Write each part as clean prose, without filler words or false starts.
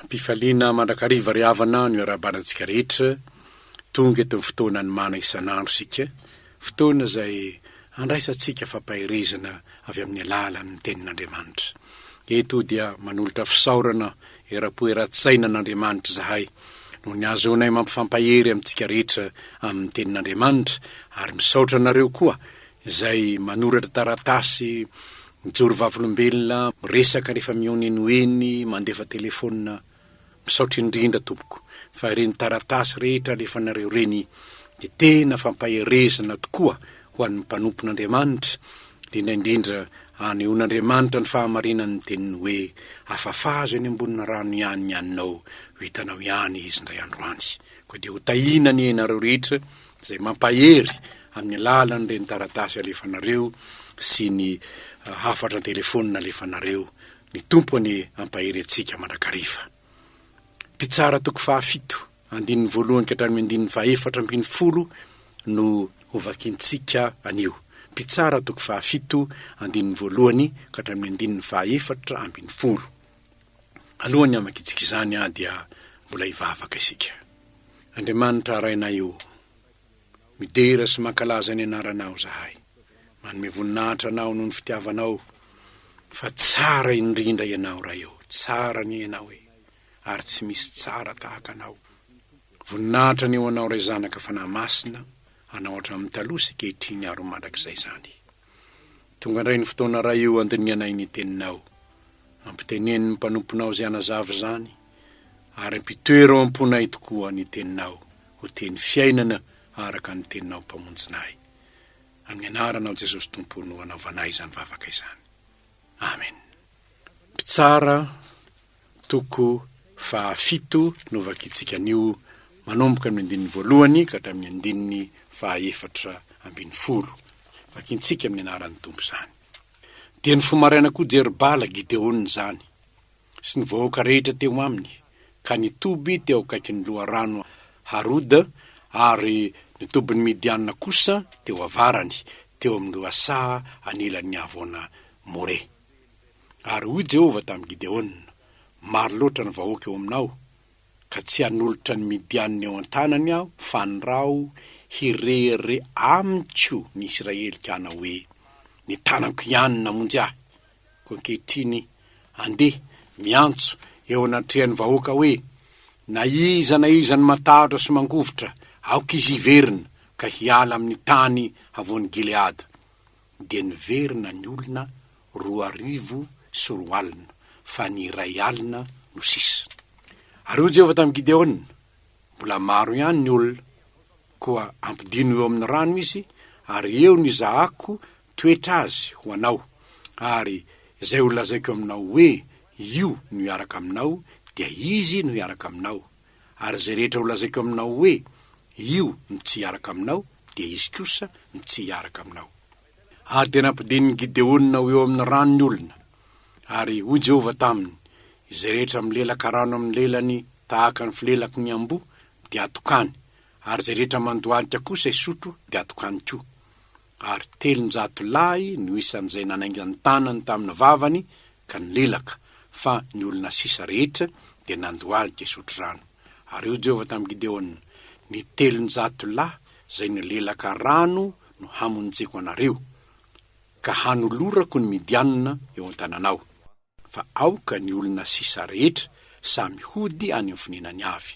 Mpifaliana mandrakariva ry havana no arabanantsika rehetra tonga eto amin'ny fotoanany mana isan'andro sika, fotoana izay andraisantsika fampahirezana avy amin'ny alalan'ny tenin'Andriamanitra. Eto dia manolotra fisaorana era-po-era-tsaina an'Andriamanitra zahay no ny azoanay mampifampahery amintsika rehetra amin'ny tenin'Andriamanitra, ary misaotra anareo koa izay manoratra taratasy, mijoro vavolombelona, miresaka rehefa mionenoeny, mandefa telefona. Misaotra indrindra tompoko fa ireny taratasy rehetra rehefa nareo reny dia tena fampaherezana tokoa ho an'ny mpanompon'Andriamanitra, indrindra anehoan'Andriamanitra ny fahamarinan'ny teniny hoe afafazo eny ambonina rano ihany ny aninao, ho hitanao ihany izy indray andro any. Koa dia ho tahinany ianareo rehetra izay mampahery amin'ny alalan'ireny taratasy alefanareo sy ny hafatra telefona alefanareo, ny tompony ampahery antsika mandrakariva. Mpitsara toko 7, 1:1-4 no hovakintsika anio. Mpitsara toko 7, 1:1-4. Alohan'ny amakitsika izany dia mbola hivavaka isika. Andriamanitra araina io, midera sy mankalaza ny anaranao zahay, manome voninahitra anao noho ny fitiavanao, fa tsara indrindra ianao raha eo, tsara ny ianao ary tsy misy tsara tahaka anao. Voninahitra ny eo anao ray zanaka fanahy masina, anao hatramin'ny taloha sy ankehitriny aro mandrakizay izany. Tonga indray ny fotoana raha io andinianay ny teninao, ampiteneny ny mpanomponao izay anazavy izany, ary ampitoero amponay tokoa ny teninao, ho teny fiainana araka ny teninao mpamonjinay. Amin'ny anaranao Jesosy Tompo no anaovanay izany vavaka izany. Amen. Mpitsara toko 7 no vakitsika anio, manomboka amin'ny 1:1-4. Vakintsika amin'ny anaran'ny Tompo izany. Dia ny fomaraina koa Jerubala Gideona izany, sy ny vahoaka rehetra teo aminy, ka nitoby teo akaikin'ny loharano Haroda, ary nitobin'ny Midianina kosa teo avarany, teo amin'ny Loasa anelan'ny havoana More. Ary hoy Jehova tamin'ny Gideona, maro loatra ny vahoaka eo aminao, ka tsy hanolotra ny Midianina eo an-tanany aho, fa ny rao hirehire amiko ny Israely kana hoe ny tanako ihany namonjy ahy. Koa ankehitriny andeha miantso eo anatrehan'ny vahoaka hoe na iza ny matahotra sy mangovotra, aoka izy hiverina ka hiala amin'ny tany avoan'ny Gileada. Dia niverina ny olona 2,400 alina, fa ny iray alina no sisa. Ary hoy Jehova tamin'ny Gideona, mbola maro ihany ny olona, koa ampidino eo amin'ny rano izy, ary eo ny zahako toetra azy ho anao, ary izay ho lazaiko aminao hoe io no hiaraka aminao, dia izy no hiaraka aminao, ary izay rehetra ho lazaiko aminao hoe io no tsy hiaraka aminao, dia izy kosa no tsy hiaraka aminao. Ary dia nampidin'ny Gideona eo amin'ny rano ny olona, ary hoy Jehova taminy, izay rehetra milelaka rano amin'ny lelany tahaka ny filelaky ny ambo dia atokany, ary izay rehetra mandohalika kosa isotro dia atokany koa. Ary 300 lahy no isan'izay nanaingany tanany tamin'ny vavany ka nilelaka, fa ny olona sisa rehetra dia nandohalika isotro rano. Ary hoy Jehova tamin'ny Gideona, ny 300 lahy izay nilelaka rano no hamonjeko anareo, ka hanolorako ny Midianina eo an-tananao. Fa aoka ny olona sisa rehetra samy hody any amin'ny fininany avy.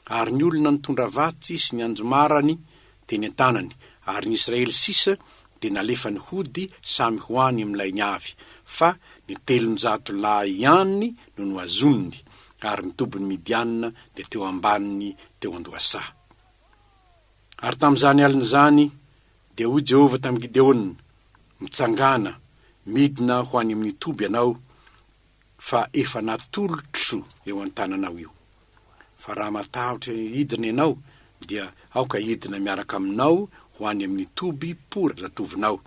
Ary ny olona nitondra vatsy sy ny anjomarany teny an-tanany, ary ny Israely sisa dia nalefa ny hody samy ho any amin'ilay ny avy, fa ny 300 lahy ihany no azoniny, ary nitobin'ny Midianina dia teo ambaniny teo an-Loasa. Ary tamin'izany alina izany dia hoy Jehova tamin'ny Gideona, mitsangana midina ho any amin'ny toby ianao, fa efa natolotro eo an-tananao io. Fa raha matahotra hidina ianao, dia aoka hidina miaraka aminao ho any amin'ny toby pory zatovinao,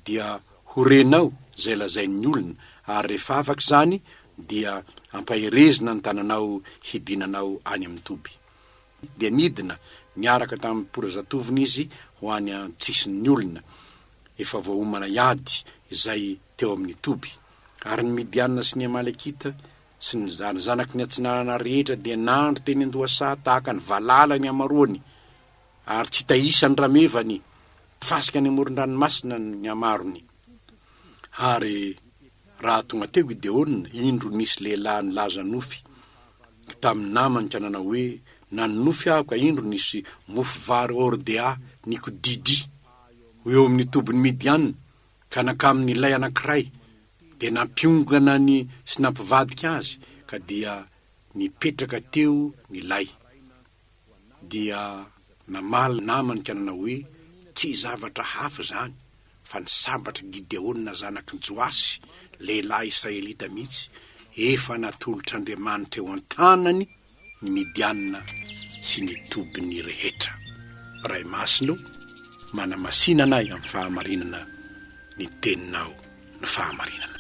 dia horenao zay lazain'ny olona, ary rehefa afaka izany dia ampaherezina ny tananao hidinanao any amin'ny toby. Dia nidina niaraka tamin'ny pory zatovina izy ho any an-tsisin'ny olona, efa voaomana iady izay teo amin'ny toby. Ary ny Midianina sy ny Amalekita sy ny zanaky ny atsinarana rehetra dia nandro teny Andohasa tahaka ny valalany amaroany ary tsy tahisany ramevany fasika ny amoron-dranomasina ny amarony. Ary raha tonga teo Gideona indro nisy lehilahy nilaza nofy tamin'ny namany ka nanao hoe nanofy aho ka indro nisy mofo vary ordea nikodidi eo amin'ny tobiny Midiana ka nakamin'ny ilay anankiray dia nampiongana ny sy nampivadika azy ka dia nipetraka teo ny lay. Dia namaly namany ka nanao hoe tsy zavatra hafa zany fa ny sambatra Gideona zanaky ny Joasy lehilahy Israelita mihitsy efa natolotr'Andriamanitra eo an-tanany ny Midiana sy ny tobiny rehetra. Ray masino manamasinana amin'ny fahamarinana ny teninao ny fahamarinana.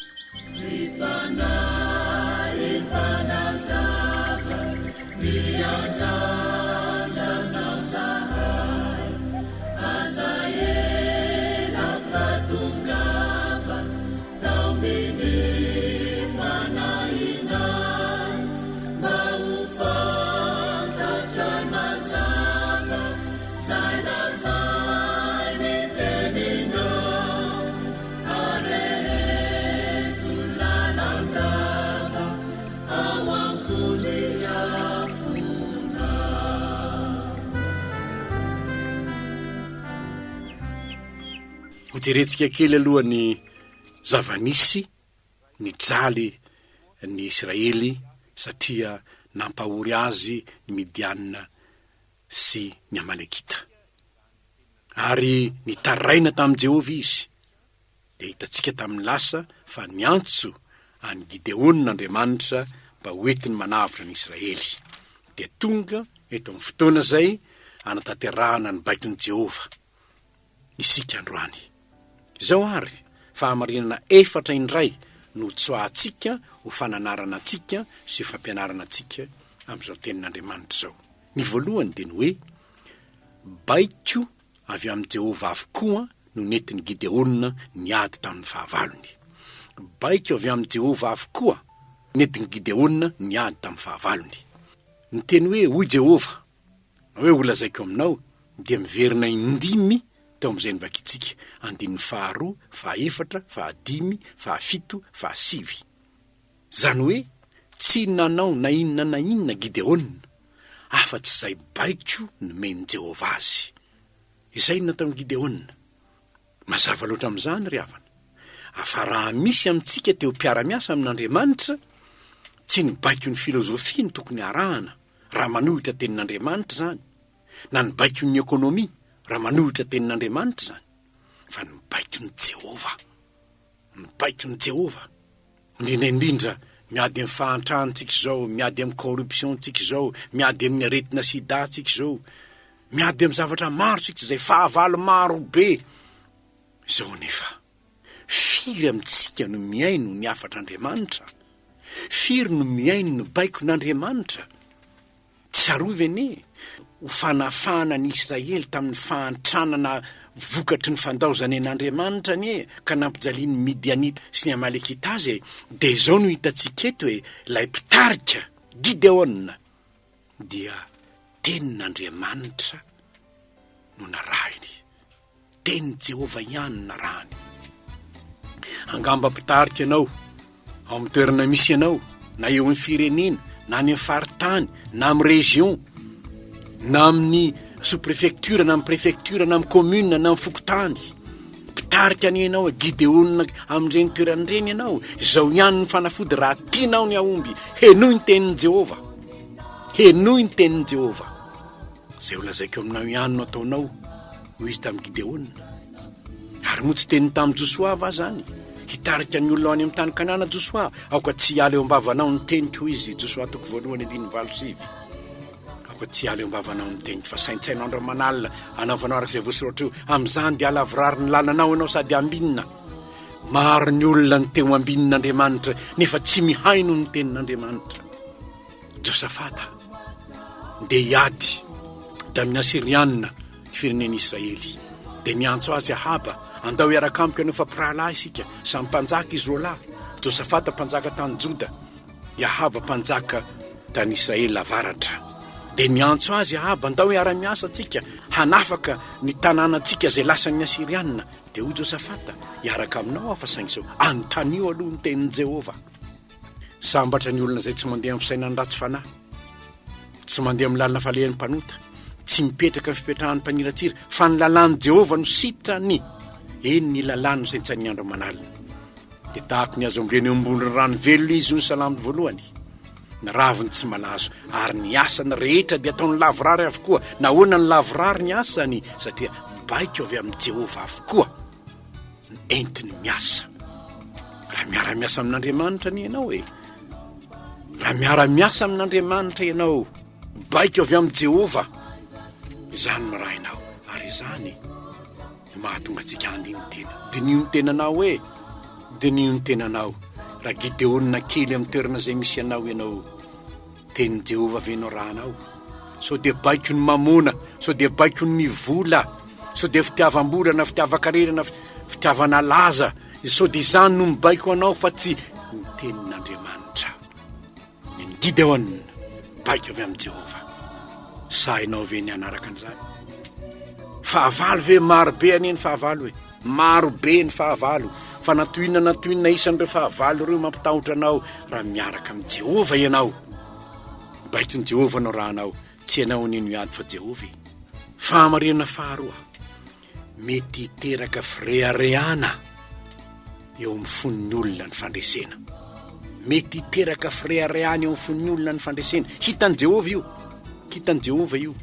Hojeretsika kely aloha ny zavanisy ny jaly ny Israely satria nampahory azy ny Midiana sy ny Amalekita. Ary nitaraina tamin'i Jehovah izy. Dia hitantsika tamin'ny lasa fa niantso any Gideona Andriamanitra mba hoentiny manavitra ny Israely. Dia tonga eto amin'ny fotoana zay anatanterahana ny baikon'i Jehovah isika androany. Izao ary fahamarinana efatra indray no tsoahantsika ho fananarana antsika sy fampianarana antsika amin'izao tenin'Andriamanitra izao. Ny voalohany dia ny hoe baiko avy amin'ny Jehovah avokoa no nentin'ny Gideona niady tamin'ny fahavalony. Baiko avy amin'ny Jehovah avokoa nentin'ny Gideona niady tamin'ny fahavalony. Ny teny hoe hoy Jehovah hoe ho lazaiko aminao dia miverina indimy teo amin'izay nivakitsika 1, 2, 4, 5, 7, 7. Zany hoe tsy nanao na inona Gideona afa-tsy izay baiko nomeny Jehovah azy. Izay nataon'i Gideona. Mazava loatra amin'izany ry havana. Afa raha misy amintsika teo mpiara-miasa amin'Andriamanitra tsy ny baiko ny filozofia ny tokony arahana raha manohitra tenin'Andriamanitra zany, na ny baiko ny ekônomia raha manohitra tenin'Andriamanitra zany, fa ny baiko ny Jehovah. Ny baiko ny Jehovah. Indrindra miady amin'ny fahantrahantsika izao, miady amin'ny corruption-tsika izao, miady amin'ny aretina sida-tsika izao, miady amin'ny zavatra maro tsika izay fahavalo maro be. Izao nefa, firy amintsika no miaino ny afatr'Andriamanitra? Firy no miaino ny baiko n'Andriamanitra? Tsarovy anie, ho fanafana ny Israely tamin'ny fahantranana vokatry ny fandaozany an'Andriamanitra anie ka nampijaliany Midianita sy ny Amalekita azy. Dia izao no hitantsika eto hoe ilay mpitarika Gideona dia tenin'Andriamanitra no narahiny, teny Jehovah ihany narahiny. Angamba mpitarika ianao ao amin'ny toerana misy ianao, na eo amin'ny firenena, na any amin'ny faritany, na amin'ny région, na amin'ny sous-préfecture, na amin'ny préfecture, na amin'ny commune, na amin'ny fokotany. Mpitarika any ianao Gideona amin'ireny toeran'ireny ianao. Izao ihany ny fanafody raha tianao ny aomby. Henoy ny tenin'i Jehovah. Henoy ny tenin'i Jehovah. Zay ho lazaiko aminao ihany no ataonao ho izy tamin'i Gideona. Ary moa tsy teniny tamin'i Joshua va zany? Hitarika ny olona any amin'ny tany Kanana Joshua, aoka tsy hiala eo am-bavanao ny teniko izy. Joshua 1:7. Aoka tsy hiala eo am-bavanao ny teniko fa saintsainao andro manalina anaovanao arak'izay voasoratra io. Amin'izany dia alavrary ny lalanao ianao sady ambinina. Maro ny olona ny teo ambinin'Andriamanitra nefa tsy mihaino ny tenin'Andriamanitra. Josafata dia hiady da amin'ny Asirianina ny fireneny Israely. Dia niantso azy Ahaba, andao hiaraka amiko ianao fa mpirahalahy isika, samy mpanjaka izy roa lahy. Josafata mpanjaka tany Joda, Ahaba mpanjaka tany Israela avaratra. Dia niantso azy Ahaba andao hiara-miasa antsika hanafaka ny tanànantsika izay lasan'ny Asiriana. Dia hoy Josafata, hiaraka aminao afa saingy izao anontanio aloha ny tenin'i Jehova. Sambatra ny olona izay tsy mandeha amin'ny fisainany ratsy fanahy, tsy mandeha amin'ny lalina falehan'ny mpanota, tsy mipetraka amin'ny fipetrahan'ny mpaniratsira, fa ny lalàn'i Jehova no sitrany. Eny ny lalàna izay tsy ny andro manalina. Dia tahaka ny azo amboleny eo ambony rano velona izy ny salamy voalohany. Ny raviny tsy malazo ary ny asany rehetra dia ataony lavorary avokoa. Nahoana ny lavorary ny asany? Satria baiko avy amin'ny Jehova avokoa ny entiny miasa. Raha miara-miasa amin'Andriamanitra ny ianao raha miara-miasa amin'Andriamanitra ianao, baiko avy amin'ny Jehova, izany no raha ianao. Ary izany mahatonga antsika handiny tena. Dinio ny tenanao dinio ny tenanao. Raha Gideona kely amin'ny toerana izay misy ianao, tenin'i Jehova venao rahanao. Sao dia baiko ny mamona, sao dia baiko ny vola, sao dia fitiavam-bolana, fitiavan-karena, fitiavana laza, sao dia izany no mibaiko anao fa tsy ny tenin'Andriamanitra. Ny Gideona baiko avy amin'ny Jehova. Sa ianao ve ny anaraka an'izany? Fahavalo ve marobe aneny fahavalo marobe ny fahavalo, fa natoinina isan'ireo fahavalo ireo mampitahotra anao. Raha miaraka amin'ny Jehova ianao, baiko ny Jehova anao rahanao, tsy ianao nino iady fa Jehova. Fahamarina faharoa, mety hiteraka firehareana eo amin'ny fon'ny olona ny fandresena. Mety hiteraka firehareana eo amin'ny fon'ny olona ny fandresena. Hitan'i Jehova io.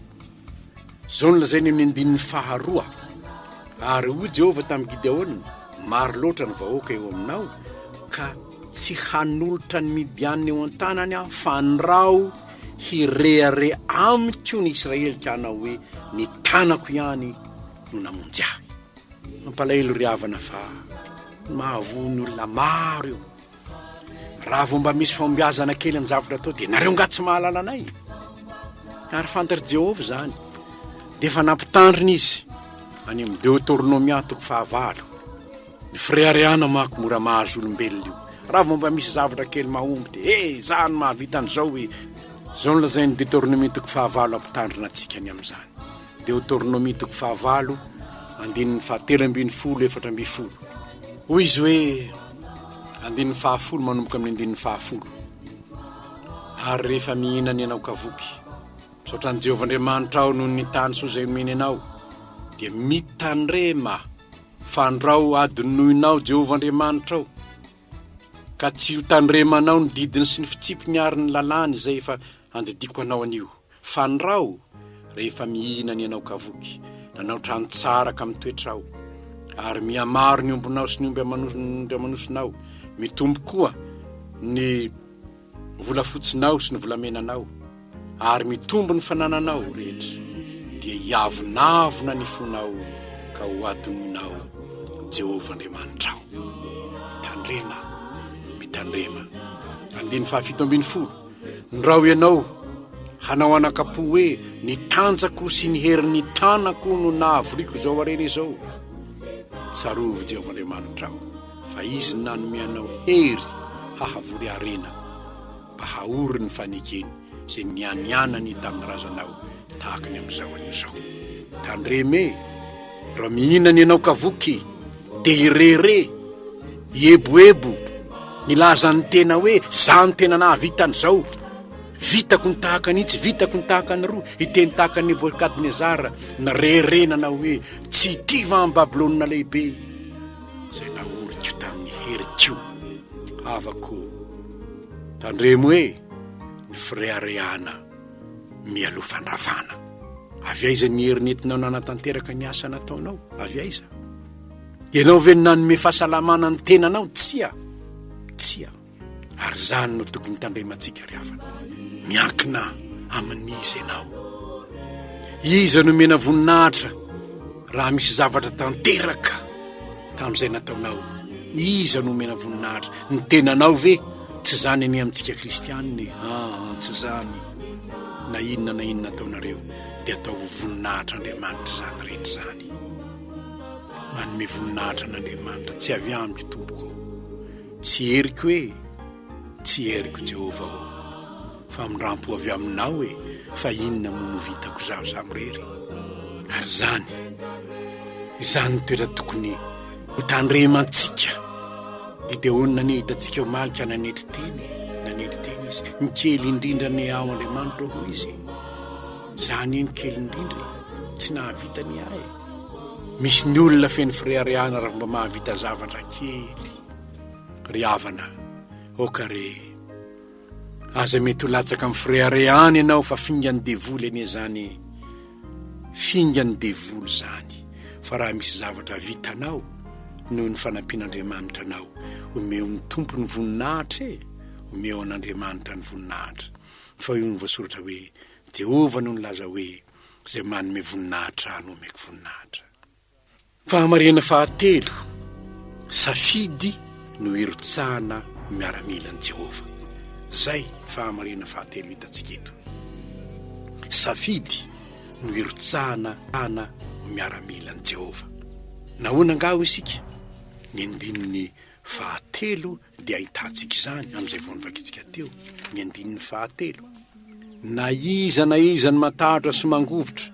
Zao no lazainy amin'ny andinin'ny faharoa. Ary hoy Jehova tamin'ny Gideona, maro loatra ny vahoaka eo aminao, ka tsy hanolotra ny Midianina eo an-tanany aho, fa nyrao hirehare amiko ny Israelika anao hoe ny tanako ihany no namonjy ahy. Mampalahelo ry havana fa mahavoa ny olona maro io. Raha vao mba misy fombiazana kely amin'ny zavatra atao dia nareo nga tsy mahalala anay. Ary fantatry Jehova izany. Dia efa nampitandrina izy any amin'ny Deutéronomia 5. Ny firehareana manko mora mahazo olombelona io. Raha vao mba misy zavatra kely mahomby dia izany mahavita an'izao zao no lazainy Deutéronomia 5 ampitandrina antsika any amin'izany. Deutéronomia 5 andininy 7:40. Hoy izy hoe andininy 10 manomboka amin'ny andininy 10. Ary rehefa mihinana ianao kavoky, saotra ny Jehova Andriamanitra ao noho ny tany soa izay mihina anao, dia mitandrema fa andrao adinoinao Jehova Andriamanitra ao, ka tsy ho tandremanao ny didiny sy ny fitsipiny ary ny lalàny izay efa andidiko anao anio. Fa andrao rehefa mihinana ianao kavoky, nanao trano tsara ka mitoetrao, ary miamaro ny ombonao sy ny omby amanosinao, mitombo koa ny volafotsinao sy ny volamenanao, ary mitombo ny fanananao rehetra, dia hiavonavona ny fonao ka ho adinonao Jehova Andriamanitrao. Mitandrema. Andiny 7:40. Ndrao ianao hanao anakapo hoe ny tanjako sy ny herin'ny tanako no nahavoriko zao arena izao. Tsarovy Jehova Andriamanitrao, fa izy nanome anao hery hahavory arena mba haory ny fanekeny izay nianianany tamin'ny razanao tahaka ny amin'izao an'izao. Tandreme, raha mihinana ianao kavoky dia hirere, hieboebo, nilaza ny tena hoe za ny tena nahavita an'izao, vitako ny tahaka n'itsy, vitako ny tahaka ny roa, hiteny tahaka ny Nebukadnezara, narerenana hoe tsy tiva amin'ny Babilôna lehibe izay naoriko tamin'ny heriko havako. Tandremo hoe ny firehareana mialofanravana. Avy aiza ny herinentinao nanatanteraka ny asa nataonao? Avy aiza? Ianao ve nanome fahasalamana ny tenanao? Tsia. Ary zany no tokony tandremantsika ry havana. Miankina amin'izy ianao. Iza no mena voninahitra raha misy zavatra tanteraka tamin'izay nataonao? Iza no mena voninahitra? Ny tenanao ve? Tsy zany any amintsika kristianina. Tsy zany. Na inona ataonareo dia atao voninahitra Andriamanitra zany rehetra zany. Manome voninahitra n'Andriamanitra, tsy avy amiko tompoko, tsy heriko hoe tsy heriko Jehova fa mirampo avy aminao fa inona mono vitako zaho samrery ary zany toera tokony hotandremantsika Gideon nahitatsika ho malika nanetry teny izy nikely indrindra ny ao Andriamanitra ho izy zany eny kely indrindra tsy nahavita ny ahy misy ny olona feno firehareana raha mba mahavita zavatra kely ry havana okare aza mety ho latsaka amin'ny firehareana ianao fa fingany devoly anie zany fingany devoly zany fa raha misy zavatra vitanao noho ny fanampian'Andriamanitra anao omeo ny tompo ny voninahitra omeo an'Andriamanitra ny voninahitra fa io ny voasoratra hoe Jehova no nilaza hoe zay manome voninahitra no omeko voninahitra. Fahamarihana fahatelo, safidy no hirotsahana miaramilan'i Jehova. Zay fahamarihana fahatelo hitantsika eto. Safidy no hirotsahana miaramilan'i Jehova. Nahoana angaho isika? Ny andininy fahatelo dia ahitantsika izany amin'izay vao nivakitsika teo. Ny andininy fahatelo. Na iza ny matahotra sy mangovotra,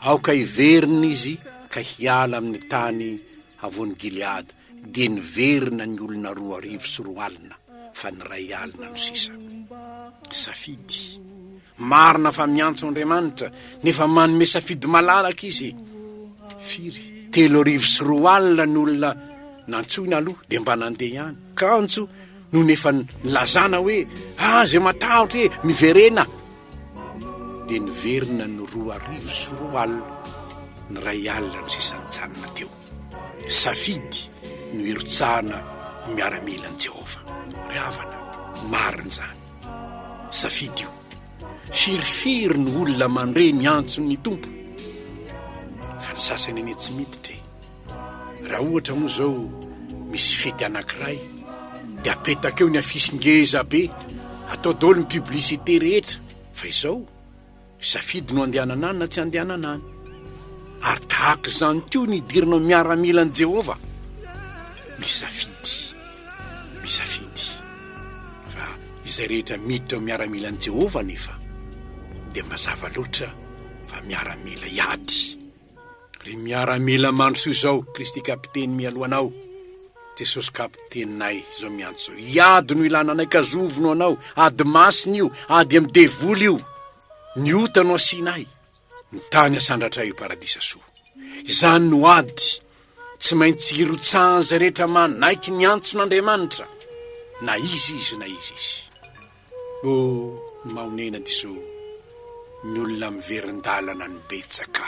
aoka hiverina izy ka hiala amin'ny tany avony Gilead, dia niverina ny olona 2,4 fa ny 1 alina no sisa. Safidy. Marina fa miantso Andriamanitra, nefa manome safidy malalaka izy. Firy. 3,4 ny olona nantsoina aloha dia mba nandeha ihany. Kanjo no nefa nilazana hoe zay matahotra miverena. Dia niverina ny 2,4 ny 1 alina no sisa nijanona teo. Safidy no hirotsahana miaramilan'i Jehova. Ry havana, marina zany. Safidy io. Firifiry ny olona mandre miantso ny tompo. Fa ny sasany ane tsy miditra. Raha ohatra moa zao misy fety anankiray dia apetaka eo ny afisy-ngeza be, atao daholo ny publicité rehetra. Fa izao safidy no andehanana any na tsy andehanana any. Ary tahaka izany koa ny hidirinao miaramilan'i Jehova. Misafidy. Fa izay rehetra miditra miaramilan'i Jehova nefa dia mazava loatra fa miaramila iady. Ry miaramila mandroso izao, Kristy kapiteny mialohanao, Jesosy kapitenay izao miantso izao. Iady no ilananay ka zovono anao, ady masina io, ady amin'ny devoly io. Ny ota no asinay, ny tany asandratra io paradisa soa. Izany no ady, tsy maintsy hirotsahan zay rehetra manaiky ny antson'Andriamanitra, na izy. Maonena diso, ny olona miverin-dalana ny betsaka.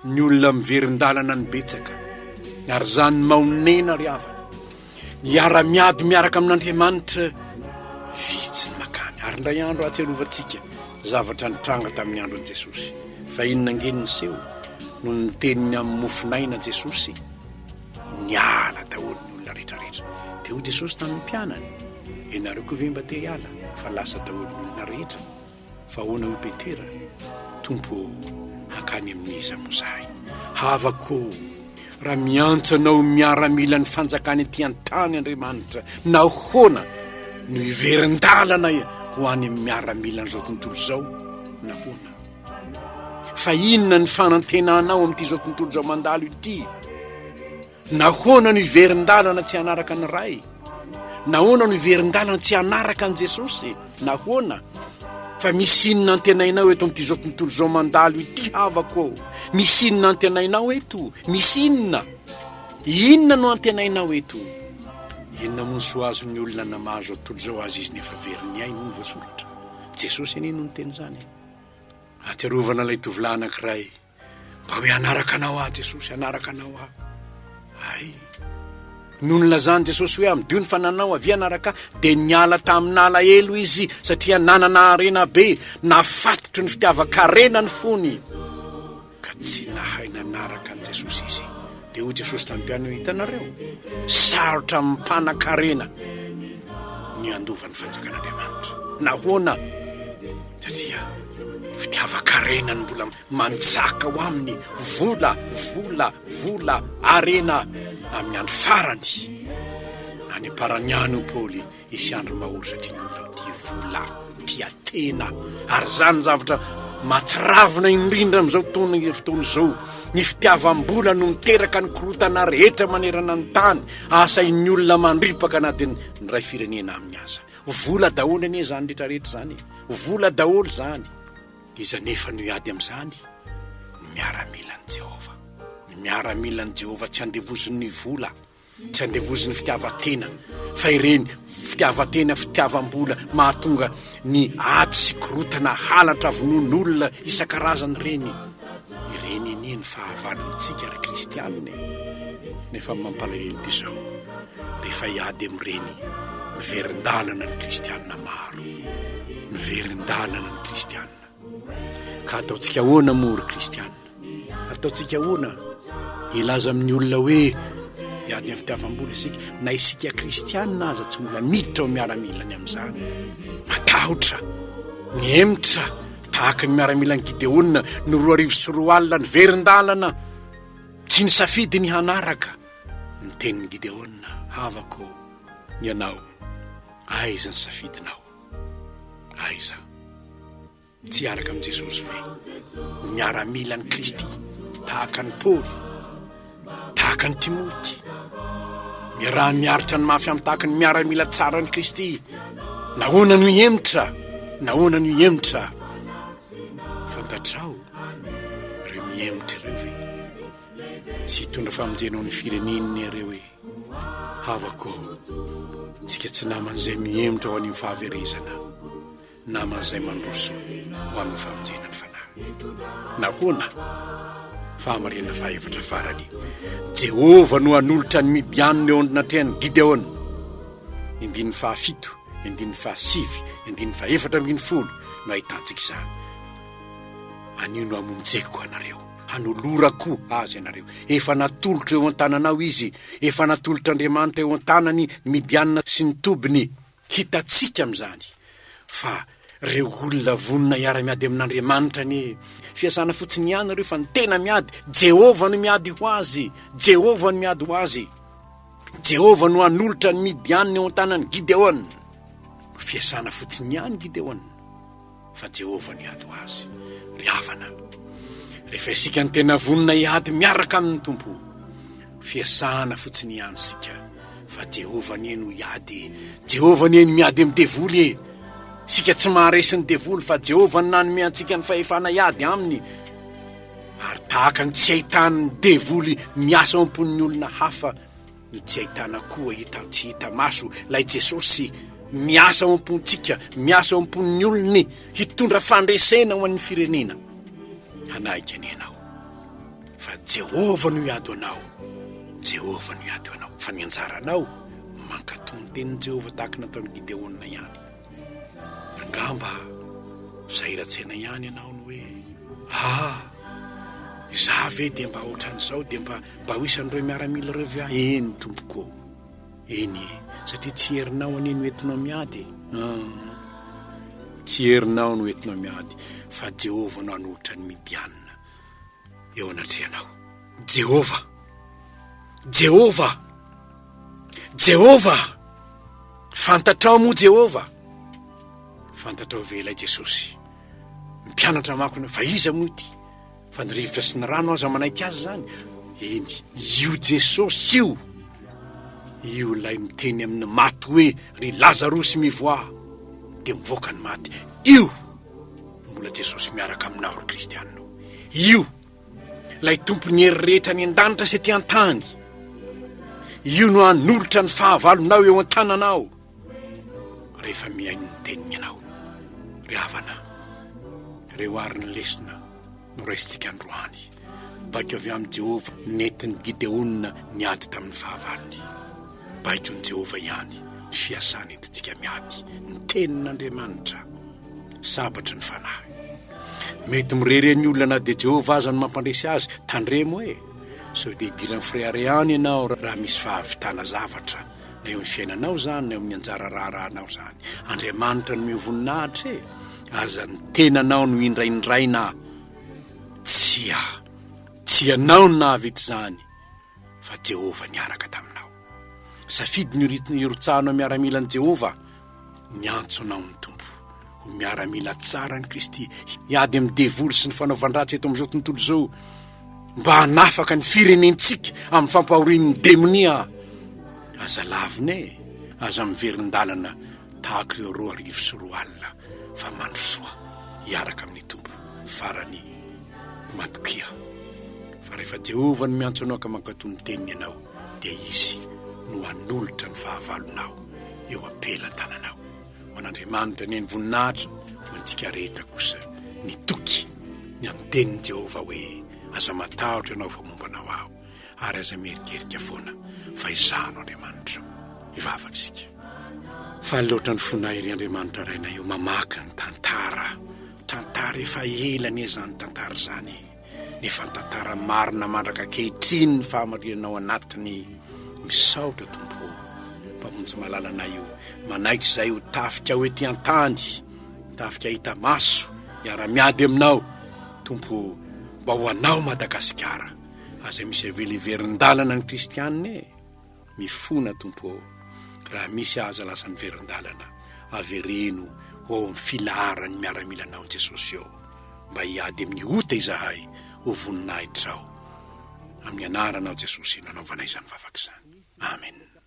Ny olona miverin-dalana ny betsaka. Ary zany maonena ry havana. Miara-miady miaraka amin'Andriamanitra vitsy ny makany. Ary ndray andro ahatsiarovantsika zavatra nitranga tamin'ny andron'i Jesosy. Fa inona ngeniny seho no ny teniny amin'ny mofinaina Jesosy niala daholo ny olona rehetrarehetra. Dia ho Jesosy tamin'ny mpianany, ianareo koa ve mba te hiala fa lasa daholo ny olona rehetra. Fa hoana ho Petera, tompo hakany amin'iza moa zahay. Havako raha miantso anao miaramila ny fanjakany aty an-tany Andriamanitra, na hoana no hiverin-dalana ho any amin'ny miaramila n'izao tontolo izao, na hoana. Fa inona ny fanantenanao amin'ity zao tontolo izao mandalo ity? Na hoana no hiverin-dalana tsy hanaraka ny ray? Na hoana no hiverin-dalana tsy hanaraka an' Jesosy? Na hoana? Fa misy inona antenainao eto amin'ity zao tontolo izao mandalo ity havako? Misy inona antenainao eto? Misy inona? Inona no antenainao eto? Inona moa so azon'ny olona namazo tontolo izao azy izy nefa veriny ainy no voasoratra. Jesosy anino ny teny zany. Atsiarovana ilay tovolahy anankiray, mba hoe anaraka anao Jesosy, anaraka anao Ay. Noho nylazany Jesosy hoe amdio ny fananao avy anaraka, dia niala tamin'ala elo izy satria nanana arena be, nafatotry ny fitiavakarena ny fony. Ka tsy nahay nanaraka an' Jesosy izy. Dia ho Jesosy tamin'ny mpiano hitanareo, sarotra mimpanan-karena ny andovan'ny fanjakan'Andriamanitra. Na hoana? Satria fitiavakarena ny mbola manjaka ho aminy vola arena amin'ny andro farany. any amparaniany Paoly isy andro mahory satria ny olona tia vola tia tena ary zany zavatra matsiravina indrindra amin'izao fotoana izao ny fitiavam-bola no miteraka ny korotana rehetra manerana ny tany asain'ny olona mandripaka anatin'ny ray firenena amin'ny asa vola daholo anie zany rehetrarehetra zany vola daholo zany iza nefa no iady amin'izany miaramilan'i Jehova miaramilan'i Jehova tsy andevozon'ny vola tsy andevozon'ny fitiavatena fa ireny fitiavatena fitiavam-bola mahatonga ny ady sy korotana halatra vonon'olona isan-karazany ireny anie ny fahavalontsika ry kristianina nefa mampalahelo ty zao rehefa iady amin'ireny miverin-dalana ny kristianina maro miverin-dalana ny kristianina ka ataontsika ahoana moa ry kristianina ataontsika ahoana ilaza amin'ny olona hoe iady amin'ny fitiavam-bola isika na isika kristianina aza tsy mbola miditra ao miaramilany amin'izany matahotra miemitra tahaka ny miaramilany Gideona no 4 alina ny verin-dalana tsy ny safidy ny hanaraka ny tenin'ny Gideona havako ianao aiza ny safidinao aiza tsy araka amin'i Jesosy ve miaramilany Kristy tahaka ny Paoly tahaka ny Timoty raha miaritra ny mafy amin'ny tahaka ny miaramila tsara ny Kristy nahoana no hiemitra nahoana no hiemitra fantatrao ireo miemitra ireo ve sy hitondra famonjenao ny fireneniny ireo hoe havako tsika tsy naman'izay miemitra ho an'ny fahaverezana naman'izay mandroso ho amin'ny famonjenany fanahy nahoana fahamarina fahaefatra farany Jehova no anolotra ny Midianina eo anatrehany Gideona 17, 17, 17 no ahitantsika izany anio no amonjeko anareo hanolorako azy anareo efa natolotra eo an-tananao izy efa natolotra Andriamanitra eo an-tanany Midianina sy ny tobiny hitatsika amin'izany fa reo olona vonona iara-miady amin'Andriamanitra ny fiasana fotsiny ihany reo fa ny tena miady Jehova no miady ho azy Jehova no miady ho azy Jehova no anolotra ny Midianina eo an-tanany Gideona fiasana fotsiny ihany Gideona fa Jehova no miady ho azy ry havana rehefa isika ny tena vonona iady miaraka amin'ny tompo fiasana fotsiny ihany sika fa Jehova ny eno iady Jehova ny eno miady amin'ny devoly sika tsy maharesy ny devoly fa Jehova ny nanome antsika ny fahefana iady aminy ary tahaka ny tsy ahitany devoly miasa ao am-pon'ny olona hafa no tsy ahitana koa tsy hita maso lay Jesosy miasa ao am-pontsika miasa ao am-pon'ny olony hitondra fandresena ho an'ny firenena hanaika ny ianao fa Jehova no iady anao Jehova no iady anao fa ny anjaranao mankatony tenin'i Jehova tahaka nataon'ny Gideona ihany angamba zahiratsena ihany ianao no hoe za ve dia mba ohatran'izao dia mba ho isan'ireo miaramila ireo ve eny tompoko eny satria tsy herinao aneny hoentinao miady tsy herinao no hoentinao miady fa Jehova no hanolotra ny Midianina eo anatrehanao Jehova Jehova Jehova fantatrao moa Jehova fantatrao ve ilay Jesosy mpianatra mako fa iza moa ity fa ny rivotra sy ny rano aza manaiky azy zany eny io Jesosy io lay miteny amin'ny maty hoe ry Lazarosy mivoa dia mivoaka ny maty io mbola Jesosy miaraka aminao ry kristianina io lay tompony hery rehetra ny an-danitra sy aty an-tany io no hanolotra ny fahavalonao eo an-tananao rehefa miaino ny teniny ianao ry havana reo ary ny lesona no raisitsika androany baiko avy amin'ny Jehova nentin'ny Gideona niady tamin'ny fahavalony baiko ny Jehova ihany ny fiasana entintsika miady ny tenin'Andriamanitra sabatra ny fanahy mety mirere ny olona na dia Jehova aza no mampandresy azy tandremo sao dia hidirany frère ihany ianao raha misy fahavitana zavatra na eo amin'ny fiainanao zany na eo amin'ny anjara raharahanao zany Andriamanitra no mivoninahitra aza ny tenanao no indraindraina tsy ianao no nahavita zany fa Jehova niaraka taminao safidy ny irotsahana miaramilan Jehova, miantso anao ny tompo ho miaramila tsara ny Kristy, hiady amin'ny devoly sy ny fanaovan-dratsy eto amin'izao tontolo izao, mba hanafaka ny firenentsika amin'ny fampahorian'ny demonia. Aza lavine, aza miverin-dalana tahaka ireo 2:4 fa mandro soa hiaraka amin'ny tompo farany matokia. Fa rehefa Jehova no miantso anao ka mankatony teniny ianao, dia izy no hanolotra ny fahavalonao eo ampelan-tananao. Ho an'Andriamanitra ny voninahitra, ho antsika rehetra kosa ny toky ny amin'ny tenin'i Jehova hoe aza matahotra ianao fa mombanao aho, ary aza merikerika foana fa izano Andriamanitra hivavaka isika. Fa loatra ny fonay ry Andriamanitra raina eo mamaka ny tantara efa elany izany tantara izany, nefa ny tantara marina mandraka kehitriny ny fahamarinanao anatiny. Misaotra tompo, mpamonjy malalanay io, manaiky izay ho tafika ho ety an-tany, tafika hita maso, hiara-miady aminao tompo, mba ho anao Madagasikara, aza misy aveliverin-dalana ny kristianina mifona tompo, raha misy aza lasa ny verin-dalana avereno ho amin'ny filaharany miaramilanao Jesosy eo, mba hiady amin'ny ota izahay ho voninahitra ao, amin'ny anaranao Jesosy nanaovanay izany vavaka izany. Amen.